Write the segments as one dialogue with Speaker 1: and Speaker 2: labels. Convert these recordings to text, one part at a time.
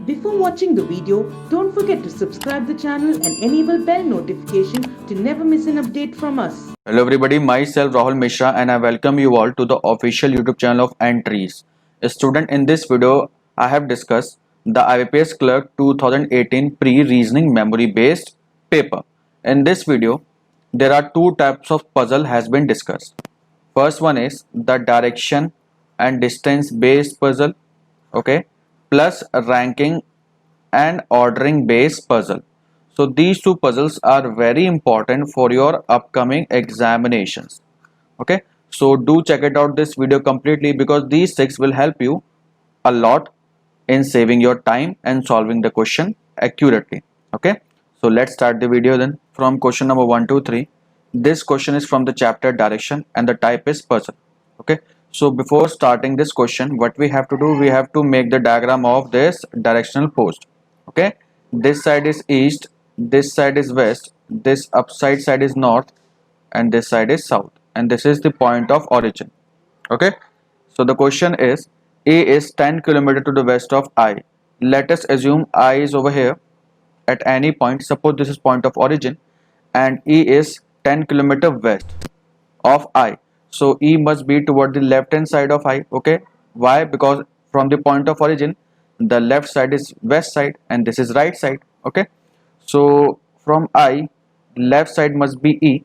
Speaker 1: Before watching the video, don't forget to subscribe the channel and enable bell notification to never miss an update from us.
Speaker 2: Hello everybody, myself Rahul Mishra and I welcome you all to the official YouTube channel of Entries. A student, in this video I have discussed the IBPS Clerk 2018 pre-reasoning memory based paper. In this video there are two types of puzzle has been discussed. First one is the direction and distance based puzzle, okay, plus ranking and ordering based puzzle. So these two puzzles are very important for your upcoming examinations. Okay, so do check it out this video completely because these six will help you a lot in saving your time and solving the question accurately. Okay, so let's start the video then from question number 1 to 3. This question is from the chapter direction and the type is puzzle. Okay, so before starting this question, what we have to do, we have to make the diagram of this directional post. Okay, this side is east, this side is west, this upside side is north, and this side is south, and this is the point of origin. Okay, so the question is A is 10 km to the west of I. Let us assume I is over here at any point. Suppose this is point of origin and E is 10 km west of I. So E must be toward the left hand side of I. Okay, why? Because from the point of origin the left side is west side and this is right side. Okay, so from I, left side must be E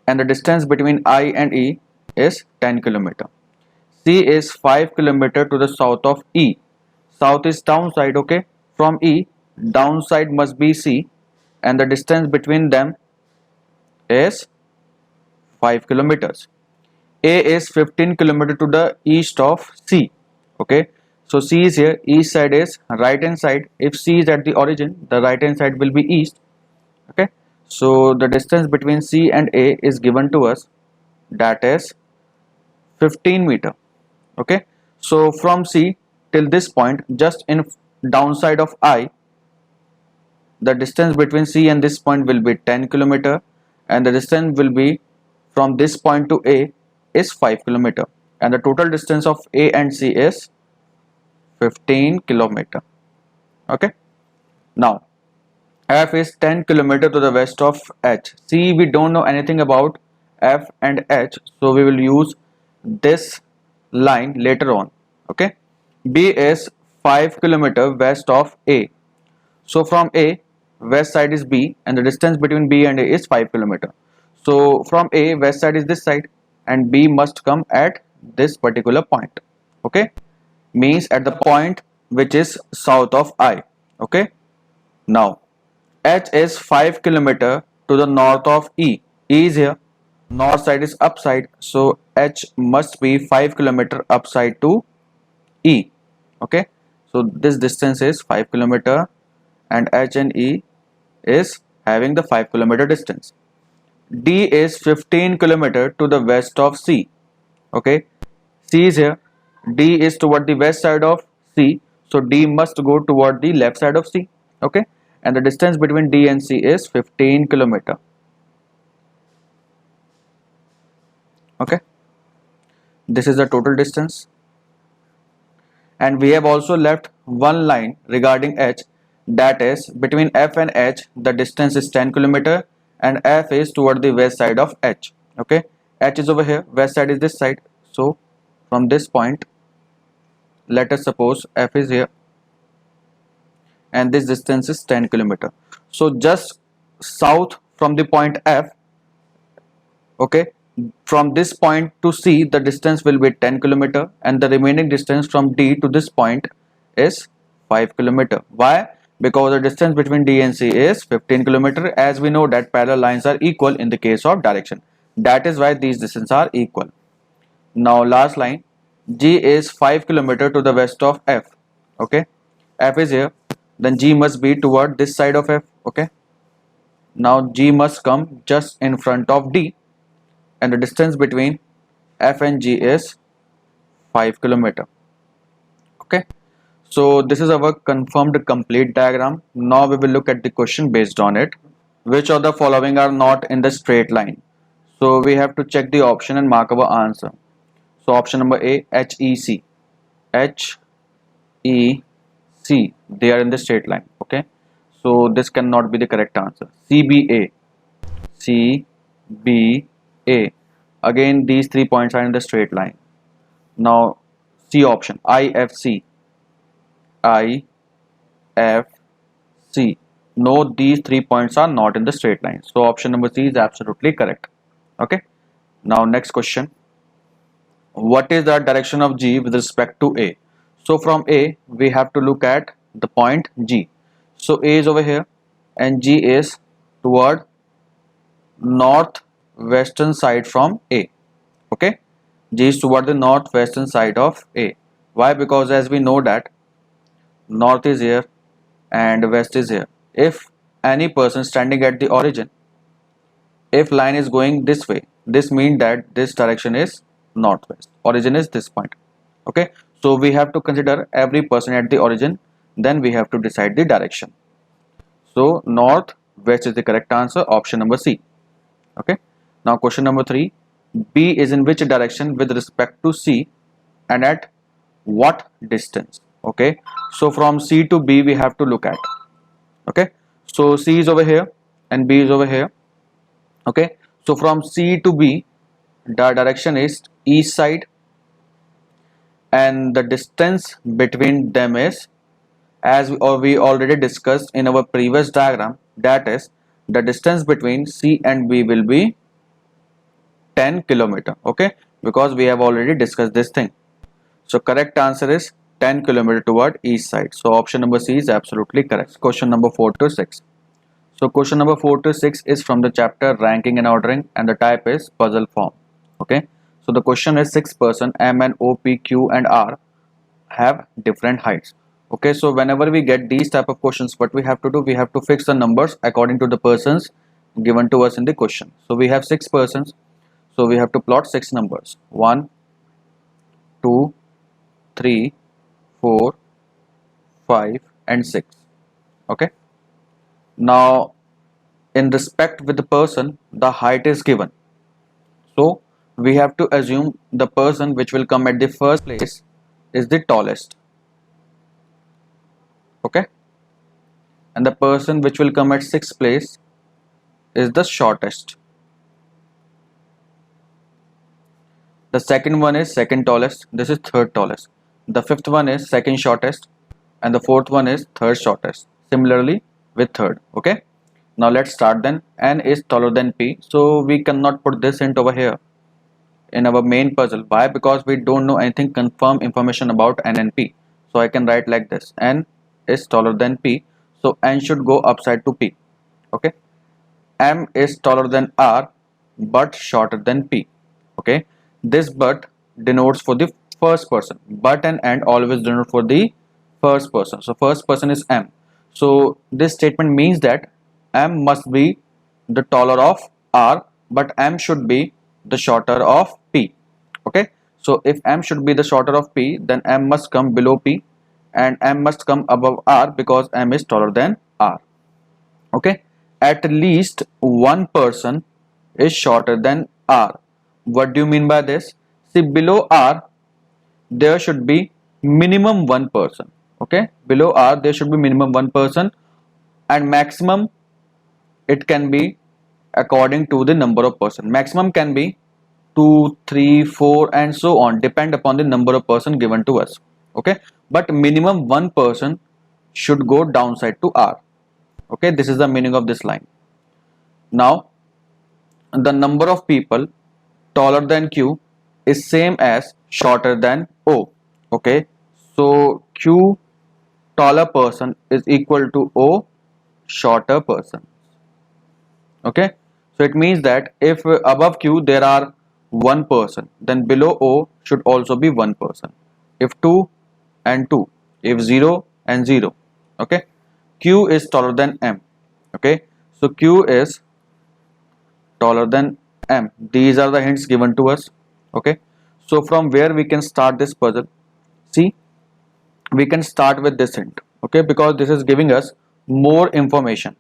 Speaker 2: and the distance between I and E is 10 km. C is 5 km to the south of E. South is downside. Okay, from E, downside must be C and the distance between them is 5 kilometers. A is 15 km to the east of C. Okay, so C is here, east side is right hand side. If C is at the origin, the right hand side will be east. Okay, so the distance between C and A is given to us, that is 15 meter. Okay, so from C till this point, just in downside of I, the distance between C and this point will be 10 km and the distance will be from this point to A is 5 km and the total distance of A and C is 15 km. Okay, now F is 10 km to the west of H. See, we don't know anything about F and H, so we will use this line later on. Okay, B is 5 km west of A. So from A, west side is B and the distance between B and A is 5 km. So from A, west side is this side and B must come at this particular point. Okay, means at the point which is south of I. Okay, now H is 5 km to the north of E. E is here, north side is upside, so H must be 5 km upside to E. Okay, so this distance is 5 km and H and E is having the 5 km distance. D is 15 km to the west of C. Okay, C is here, D is toward the west side of C, so D must go toward the left side of C. Okay, and the distance between D and C is 15 km. Okay, this is the total distance and we have also left one line regarding H, that is between F and H the distance is 10 km and F is toward the west side of H. Okay, H is over here, west side is this side, so from this point let us suppose F is here and this distance is 10 km. So just south from the point F, okay, from this point to C the distance will be 10 km and the remaining distance from D to this point is 5 km. Why? Because the distance between D and C is 15 km, as we know that parallel lines are equal in the case of direction. That is why these distances are equal. Now last line, G is 5 km to the west of F. Okay, F is here, then G must be toward this side of F. Okay, now G must come just in front of D and the distance between F and G is 5 km. Okay, so this is our confirmed complete diagram. Now we will look at the question based on it. Which of the following are not in the straight line? So we have to check the option and mark our answer. So option number A, HEC, HEC, C, they are in the straight line. Okay, so this cannot be the correct answer. CBA, CBA. Again, these 3 points are in the straight line. Now, C option, IFC, IFC. No, these 3 points are not in the straight line. So option number C is absolutely correct. Okay. Now next question. What is the direction of G with respect to A? So from A, we have to look at the point G. So A is over here and G is toward northwestern side from A. Okay. G is toward the northwestern side of A. Why? Because as we know that north is here and west is here. If any person standing at the origin, if line is going this way, this means that this direction is northwest. Origin is this point. Okay, so we have to consider every person at the origin, then we have to decide the direction. So northwest is the correct answer, option number C. Okay, now question number 3. B is in which direction with respect to C and at what distance? Okay, so from C to B we have to look at. Okay, so C is over here and B is over here. Okay, so from C to B the direction is east side and the distance between them is, as we already discussed in our previous diagram, that is the distance between C and B will be 10 kilometer. Okay, because we have already discussed this thing. So correct answer is 10 kilometer toward east side. So option number C is absolutely correct. Question number 4 to 6. So question number 4 to 6 is from the chapter ranking and ordering and the type is puzzle form. Okay, so the question is 6 person M and O, P, Q and R have different heights. Okay, so whenever we get these type of questions, what we have to do, we have to fix the numbers according to the persons given to us in the question. So we have 6 persons, so we have to plot 6 numbers, 1, 2, 3, 4, 5 and 6. Okay, now in respect with the person, the height is given, so we have to assume the person which will come at the first place is the tallest. Okay, and the person which will come at 6th place is the shortest. The second one is second tallest, this is third tallest. The fifth one is second shortest and the fourth one is third shortest. Similarly with third. Okay, now let's start then. N is taller than P, so we cannot put this hint over here in our main puzzle. Why? Because we don't know anything confirm information about N and P. So I can write like this, N is taller than P, so N should go upside to P. Okay, M is taller than R but shorter than P. Okay, this but denotes for the first person, but and always denote for the first person. So first person is M, so this statement means that M must be the taller of R but M should be the shorter of P. Okay, so if M should be the shorter of P, then M must come below P and M must come above R because M is taller than R. Okay, at least one person is shorter than R. What do you mean by this? See, below R there should be minimum one person. Okay, below R there should be minimum one person and maximum it can be according to the number of person. Maximum can be 2, 3, 4 and so on, depend upon the number of person given to us. Okay, but minimum one person should go downside to R. Okay, this is the meaning of this line. Now the number of people taller than Q is same as shorter than O. Okay, so Q taller person is equal to O shorter person. Okay, so it means that if above Q there are one person, then below O should also be one person. If 2 and 2, if 0 and 0. Okay, Q is taller than M. Okay, so Q is taller than M. These are the hints given to us. Okay, so from where we can start this puzzle? See, we can start with this hint. Okay, because this is giving us more information.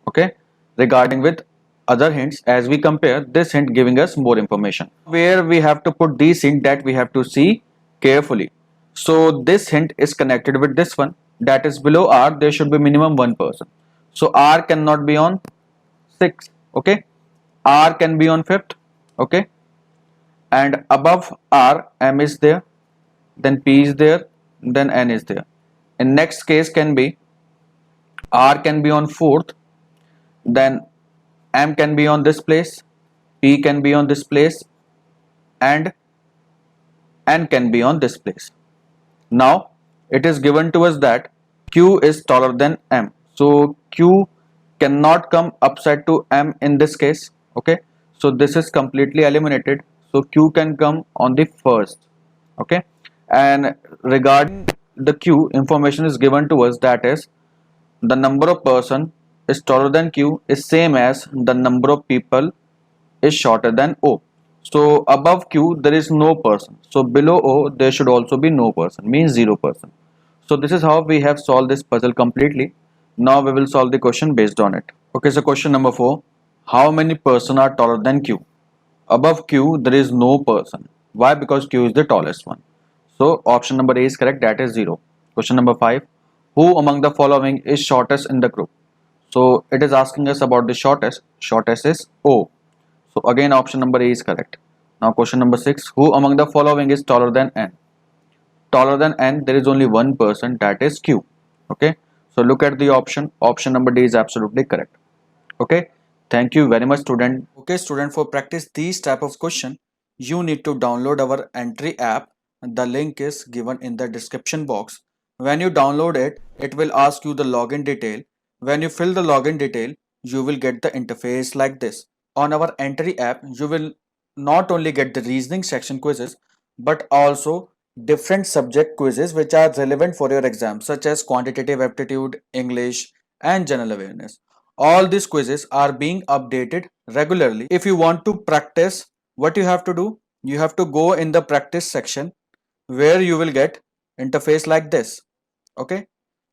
Speaker 2: Okay, regarding with other hints, as we compare, this hint giving us more information. Where we have to put these hint, that we have to see carefully. So this hint is connected with this one that is below R, there should be minimum one person. So R cannot be on 6th, okay? R can be on 5th, okay? And above R, M is there, then P is there, then N is there. In next case can be R can be on 4th, then M can be on this place, P can be on this place, and N can be on this place. Now it is given to us that Q is taller than M. So Q cannot come upside to M in this case. Okay. So this is completely eliminated. So Q can come on the first. Okay. And regarding the Q, information is given to us, that is the number of person is taller than Q is same as the number of people is shorter than O. So above Q there is no person. So below O there should also be no person, means 0%. So this is how we have solved this puzzle completely. Now we will solve the question based on it. Okay, so question number 4. How many person are taller than Q? Above Q there is no person. Why? Because Q is the tallest one. So option number A is correct, that is 0. Question number 5. Who among the following is shortest in the group? So it is asking us about the shortest. Shortest is O. So again option number A is correct. Now question number 6. Who among the following is taller than N? Taller than N, there is only one person, that is Q. Okay. So look at the option. Option number D is absolutely correct. Okay. Thank you very much, student. Okay, student, for practice these type of question, you need to download our entry app. The link is given in the description box. When you download it, it will ask you the login detail. When you fill the login detail, you will get the interface like this. On our entry app, you will not only get the reasoning section quizzes, but also different subject quizzes which are relevant for your exam, such as quantitative aptitude, English, and general awareness. All these quizzes are being updated regularly. If you want to practice, what you have to do? You have to go in the practice section where you will get interface like this. Okay.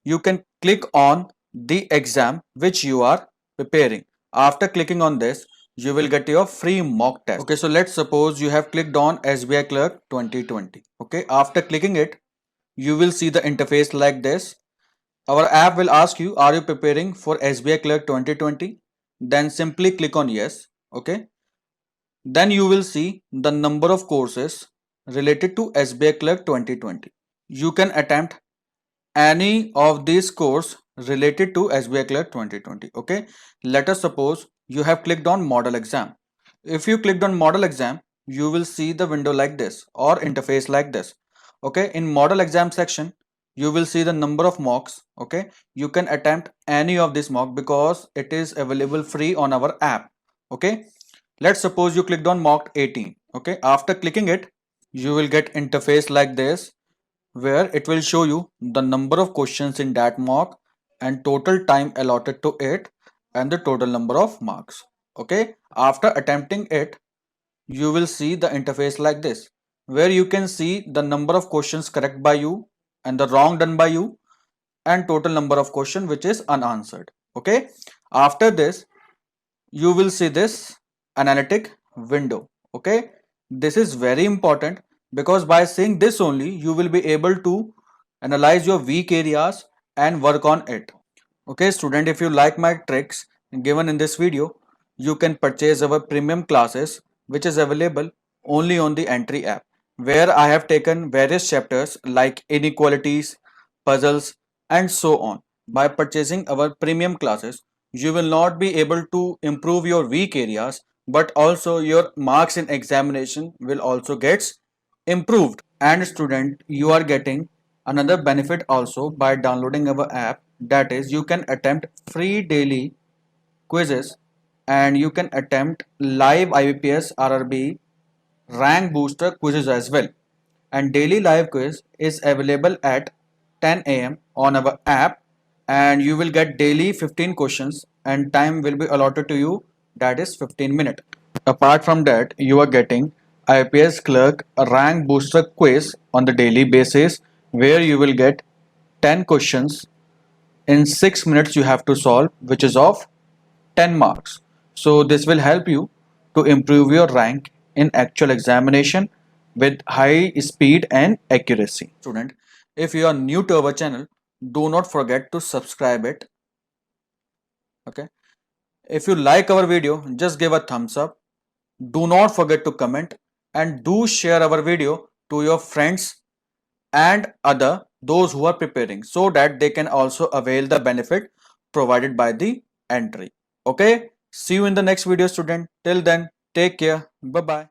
Speaker 2: You can click on the exam which you are preparing. After clicking on this, you will get your free mock test. Okay, so let's suppose you have clicked on SBI Clerk 2020. Okay, after clicking it, you will see the interface like this. Our app will ask you, are you preparing for SBI Clerk 2020? Then simply click on yes. Okay. Then you will see the number of courses related to SBI Clerk 2020. You can attempt any of these course related to SBI Clerk 2020. Okay. Let us suppose you have clicked on model exam. If you clicked on model exam, you will see the window like this or interface like this. Okay. In model exam section, you will see the number of mocks. Okay. You can attempt any of this mock because it is available free on our app. Okay. Let's suppose you clicked on mock 18. Okay. After clicking it, you will get interface like this where it will show you the number of questions in that mock and total time allotted to it and the total number of marks. Okay. After attempting it, you will see the interface like this where you can see the number of questions correct by you and the wrong done by you and total number of question which is unanswered. Okay. After this, you will see this analytic window. Okay. This is very important because by seeing this only, you will be able to analyze your weak areas and work on it. Okay, student, if you like my tricks given in this video, you can purchase our premium classes which is available only on the entry app, where I have taken various chapters like inequalities, puzzles, and so on. By purchasing our premium classes, you will not be able to improve your weak areas, but also your marks in examination will also get improved. And student, you are getting another benefit also by downloading our app, that is you can attempt free daily quizzes and you can attempt live IBPS RRB rank booster quizzes as well. And daily live quiz is available at 10 a.m. on our app and you will get daily 15 questions and time will be allotted to you, that is 15 minutes. Apart from that, you are getting IPS clerk rank booster quiz on the daily basis where you will get 10 questions in 6 minutes you have to solve, which is of 10 marks. So this will help you to improve your rank in actual examination with high speed and accuracy. Student, if you are new to our channel, do not forget to subscribe it. Okay. If you like our video, just give a thumbs up. Do not forget to comment and do share our video to your friends and other those who are preparing so that they can also avail the benefit provided by the entry. Okay. See you in the next video, student. Till then, take care. Bye bye.